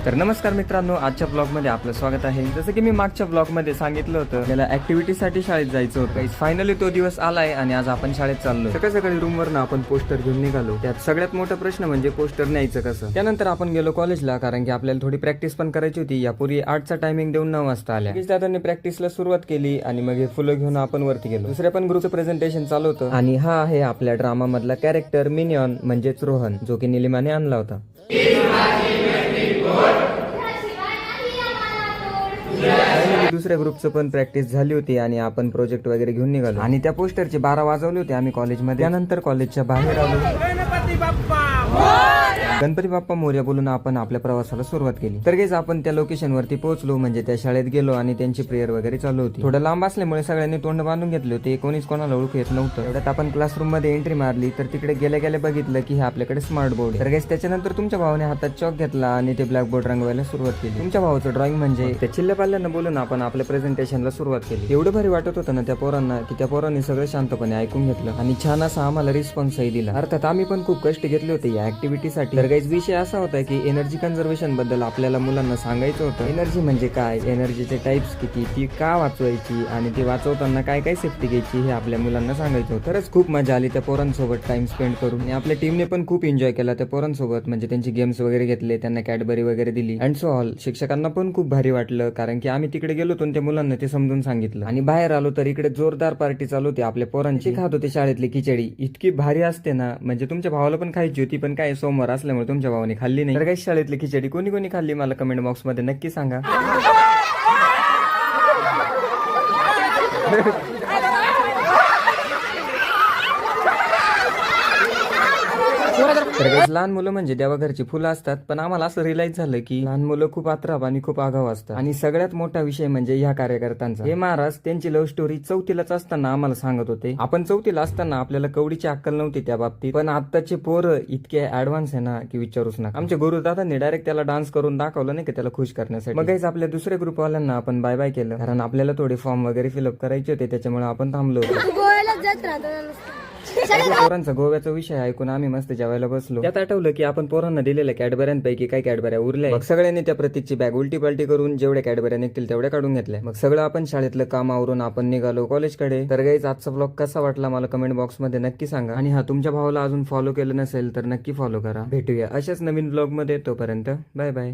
तर नमस्कार मित्रांनो, आजच्या ब्लॉग मध्ये आपलं स्वागत आहे। जसं की मी मागच्या ब्लॉग मध्ये सांगितलं होतं, मला ऍक्टिव्हिटी साठी शाळेत जायचं होतं। फायनली तो दिवस आलाय आणि आज आपण शाळेत चाललो। सकाळी सकाळी रूम वरनं आपण पोस्टर घेऊन निघालो। त्यात सगळ्यात मोठा प्रश्न म्हणजे पोस्टर न्यायचं कसं। त्यानंतर आपण गेलो कॉलेजला, कारण की आपल्याला थोडी प्रॅक्टिस पण करायची होती। यापूर्वी 8चा टायमिंग देऊन 9 वाजता आल्या। दादांनी प्रॅक्टिसला सुरुवात केली आणि मग हे फुलं घेऊन आपण वरती गेलो। दुसऱ्या पण ग्रुपचं प्रेझेंटेशन चालू होतं आणि हा आहे आपल्या ड्रामा मधला कॅरेक्टर मिनियन, म्हणजेच रोहन, जो की निलिमाने आणला होता। दुसऱ्या ग्रुपचं पण प्रॅक्टिस झाली होती आणि आपण प्रोजेक्ट वगैरे घेऊन निघालो आणि त्या पोस्टरचे 12 वाजवले होते आम्ही कॉलेजमध्ये। त्यानंतर कॉलेजच्या बाहेर आलो। गणपती बाप्पा मोरया बोलून आपण आपल्या प्रवासाला सुरुवात केली। तर गेज आपण त्या लोकेशन वरती पोहोचलो, म्हणजे त्या शाळेत गेलो आणि त्यांची प्रेयर वगैरे चालू होती। थोडं लांब असल्यामुळे सगळ्यांनी तोंड बांधून घेतले होते, कोणीच कोणाला ओळखू येत नव्हतं। एवढ्यात आपण क्लासरूम मध्ये एंट्री मारली, तर तिकडे गेल्या गेल्या बघितलं की हे आपल्याकडे स्मार्ट बोर्ड। तर गेज त्याच्यानंतर तुमच्या भावाने हातात चॉक घेतला आणि ते ब्लॅक बोर्ड रंगवायला सुरुवात केली। तुमच्या भावाचं ड्रॉइंग म्हणजे त्या चिल्ल्या पाल्यांना बोलून आपण आपल्या प्रेझेंटेशनला सुरुवात केली। एवढं भारी वाटत होतं ना त्या पोरांना, की त्या पोरांनी सगळं शांतपणे ऐकून घेतलं आणि छान असा आम्हाला रिस्पॉन्सही दिला। अर्थात आम्ही पण खूप कष्ट घेतले होते या ऍक्टिव्हिटीसाठी। तर गाइस विषय असा होता की एनर्जी कन्झर्वेशन बद्दल आपल्याला मुलांना सांगायचं होतं। एनर्जी म्हणजे काय, एनर्जीचे टाइप्स किती, ती का वाचवायची आणि ती वाचवताना काय काय सेफ्टी घ्यायची हे आपल्या मुलांना सांगायचं होतं। खरंच खूप मजा आली त्या पोरांसोबत टाइम स्पेंड करून आणि आपल्या टीमने पण खूप एन्जॉय केला त्या पोरांसोबत। म्हणजे त्यांची गेम्स वगैरे घेतले, त्यांना कॅडबरी वगैरे दिली अँड सो ऑल। शिक्षकांना पण खूप भारी वाटलं, कारण की आम्ही तिकडे गेलो होतो त्या मुलांना ते समजून सांगितलं आणि बाहेर आलो तर इकडे जोरदार पार्टी चालू होती आपल्या पोरांची। खात होते शाळेतली खिचडी, इतकी भारी असते ना, म्हणजे तुमच्या भावाला पण खायची होती, पण काय सोमवार असल्यामुळे तुमच्या भावाने खाल्ली नाही। तर काही शाळेतली खिचडी कोणी कोणी खाल्ली मला कमेंट बॉक्स मध्ये नक्की सांगा। तर लहान मुलं म्हणजे देवाघरची फुलं असतात, पण आम्हाला असं रिअलाइज झालं की लहान मुलं खूप आत्राप आणि खूप आगाव असतात। आणि सगळ्यात मोठा विषय म्हणजे ह्या कार्यकर्त्यांचा। हे महाराज त्यांची लव्ह स्टोरी 4थीलाच असताना आम्हाला सांगत होते। आपण 4थीला असताना आपल्याला कवडीची अक्कल नव्हती त्या बाबतीत, पण आत्ताचे पोरं इतके ऍडव्हान्स आहे ना की विचारूच नका। आमच्या गुरुदादांनी डायरेक्ट त्याला डान्स करून दाखवलं नाही की त्याला खुश करण्यासाठी। मग गाइस आपल्या दुसऱ्या ग्रुपवाल्यांना आपण बाय बाय केलं, कारण आपल्याला थोडे फॉर्म वगैरे फिलअप करायचे होते, त्याच्यामुळे आपण थांबलो होतो। पोरांचा गोव्याचा विषय ऐकून आम्ही मस्त जेवायला बसलो। त्यात आठवलं की आपण पोरांना दिलेल्या कॅडबऱ्यांपैकी काही कॅडबऱ्या उरल्या। मग सगळ्यांनी त्या प्रतीकची बॅग उलटी पलटी करून जेवढ्या कॅडबऱ्या निघतील तेवढ्या काढून घेतल्या। मग सगळं आपण शाळेतलं काम आवरून आपण निघालो कॉलेजकडे। तर गाइस आजचा ब्लॉग कसा वाटला मला कमेंट बॉक्स मध्ये नक्की सांगा आणि हा तुमच्या भावाला अजून फॉलो केलं नसेल तर नक्की फॉलो करा। भेटूया अशाच नवीन ब्लॉग मध्ये, तोपर्यंत बाय बाय।